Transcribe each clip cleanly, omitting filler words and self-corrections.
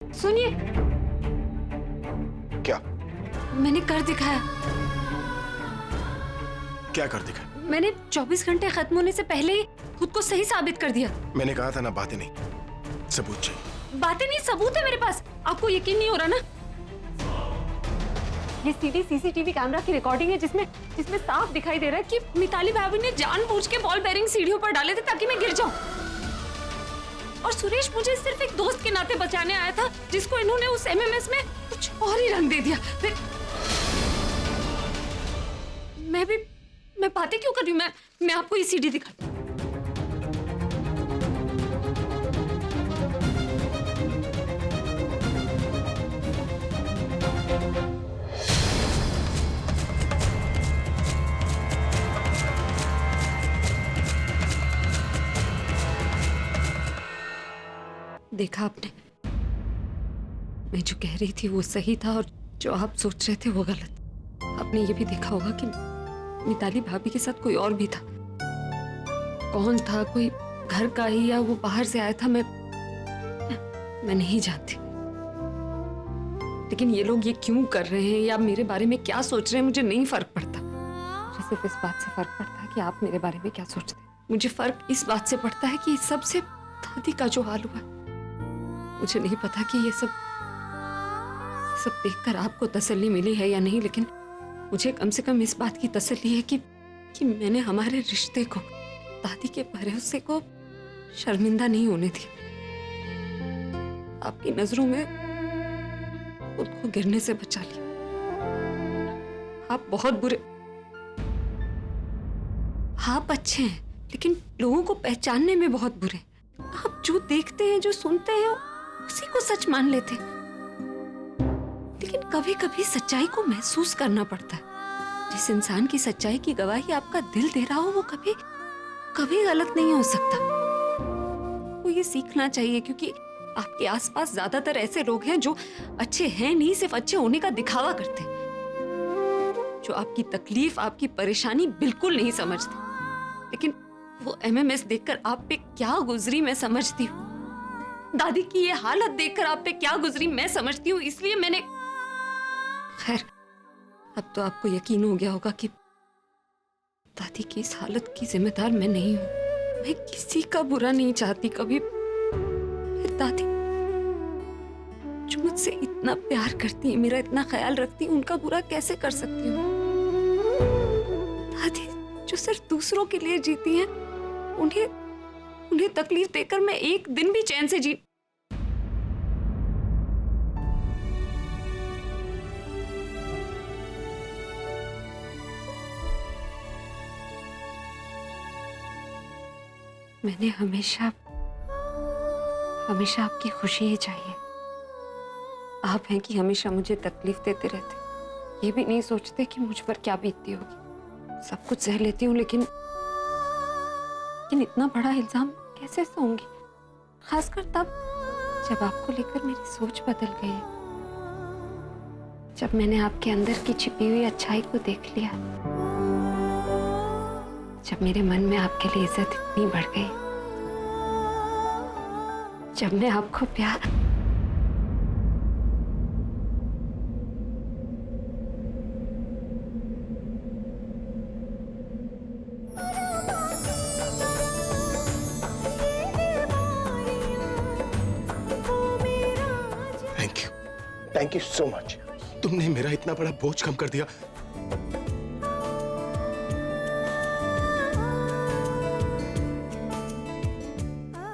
सुनिए, क्या? मैंने कर दिखाया। क्या कर दिखा? मैंने 24 घंटे खत्म होने से पहले ही खुद को सही साबित कर दिया। मैंने कहा था ना, बातें नहीं, सबूत चाहिए। बातें नहीं, सबूत है मेरे पास। आपको यकीन नहीं हो रहा ना? ये सीधी सीसीटीवी कैमरा की रिकॉर्डिंग है जिसमें साफ दिखाई दे रहा है कि मिताली भाभी ने जानबूझ के बॉल बेरिंग सीढ़ियों पर डाले थे ताकि मैं गिर जाऊं। और सुरेश मुझे सिर्फ एक दोस्त के नाते बचाने आया था, जिसको इन्होंने उस एमएमएस में कुछ और ही रंग दे दिया। मैं बातें क्यों कर रही हूँ? मैं आपको ये सीडी दिखाती हूँ। देखा आपने, मैं जो कह रही थी वो सही था और जो आप सोच रहे थे वो गलत। आपने ये भी देखा होगा कि मिताली भाभी के साथ कोई और भी था। कौन था, कोई घर का ही या वो बाहर से आया था, मैं नहीं जानती। लेकिन ये लोग ये क्यों कर रहे हैं या मेरे बारे में क्या सोच रहे हैं, मुझे नहीं फर्क पड़ता। मुझे सिर्फ इस बात से फर्क पड़ता है कि आप मेरे बारे में क्या सोचते हैं। मुझे फर्क इस बात से पड़ता है कि इस सबसे दादी का जो हाल हुआ, मुझे नहीं पता कि ये सब देखकर आपको तसल्ली मिली है या नहीं, लेकिन मुझे कम से कम इस बात की तसल्ली है कि मैंने हमारे रिश्ते को, दादी के भरोसे को शर्मिंदा नहीं होने दिया। आपकी नजरों में खुद को गिरने से बचा लिया। आप बहुत बुरे, आप अच्छे हैं लेकिन लोगों को पहचानने में बहुत बुरे हैं। आप जो देखते हैं, जो सुनते हैं, उसी को सच मान लेते हैं। लेकिन कभी कभी सच्चाई को महसूस करना पड़ता है। जिस इंसान की सच्चाई की गवाही आपका दिल दे रहा हो, वो कभी गलत नहीं हो सकता। वो ये सीखना चाहिए, क्योंकि आपके आसपास ज्यादातर ऐसे लोग हैं जो अच्छे हैं नहीं, सिर्फ अच्छे होने का दिखावा करते हैं, जो आपकी तकलीफ, आपकी परेशानी बिल्कुल नहीं समझते। लेकिन वो एमएमएस देखकर आप पे क्या गुजरी मैं समझती हूँ। दादी की ये हालत देखकर आप पे क्या गुजरी मैं समझती हूँ। इसलिए मैंने, खैर अब तो आपको यकीन हो गया होगा कि दादी की इस हालत की जिम्मेदार मैं नहीं हूँ। मैं किसी का बुरा नहीं चाहती कभी। दादी जो मुझसे इतना प्यार करती है, मेरा इतना ख्याल रखती है, उनका बुरा कैसे कर सकती हूँ? दादी जो सिर्फ दूसरों के लिए जीती हैं, उन्हें तकलीफ देकर मैं एक दिन भी चैन से जी। मैंने हमेशा आपकी खुशी ही चाहिए। आप हैं कि हमेशा मुझे तकलीफ देते रहते, ये भी नहीं सोचते कि मुझ पर क्या बीतती होगी। सब कुछ सह लेती हूँ, लेकिन इतना बड़ा इल्जाम कैसे सहूंगी? खासकर तब जब आपको लेकर मेरी सोच बदल गई, जब मैंने आपके अंदर की छिपी हुई अच्छाई को देख लिया, जब मेरे मन में आपके लिए इज्जत इतनी बढ़ गई, जब मैं आपको प्यार, थैंक यू सो मच। तुमने मेरा इतना बड़ा बोझ कम कर दिया।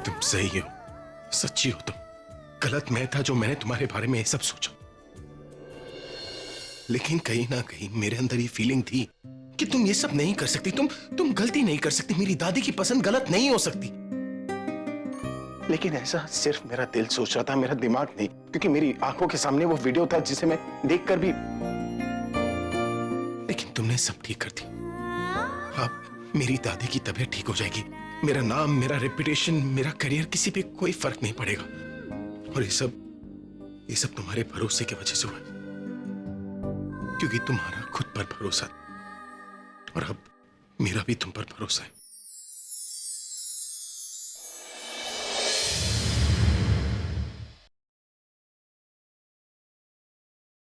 तुम सही हो, सच्ची हो तुम। गलत मैं था जो मैंने तुम्हारे बारे में ये सब सोचा। लेकिन कहीं ना कहीं मेरे अंदर ये फीलिंग थी कि तुम ये सब नहीं कर सकती, तुम गलती नहीं कर सकती, मेरी दादी की पसंद गलत नहीं हो सकती। लेकिन ऐसा सिर्फ मेरा दिल सोच रहा था, मेरा दिमाग नहीं, क्योंकि मेरी आंखों के सामने वो वीडियो था जिसे मैं देखकर भी। लेकिन तुमने सब ठीक कर दी। अब मेरी दादी की तबीयत ठीक हो जाएगी, मेरा नाम, मेरा रेपुटेशन, मेरा करियर, किसी पे कोई फर्क नहीं पड़ेगा। और ये सब तुम्हारे भरोसे की वजह से हुआ, क्योंकि तुम्हारा खुद पर भरोसा और अब मेरा भी तुम पर भरोसा है।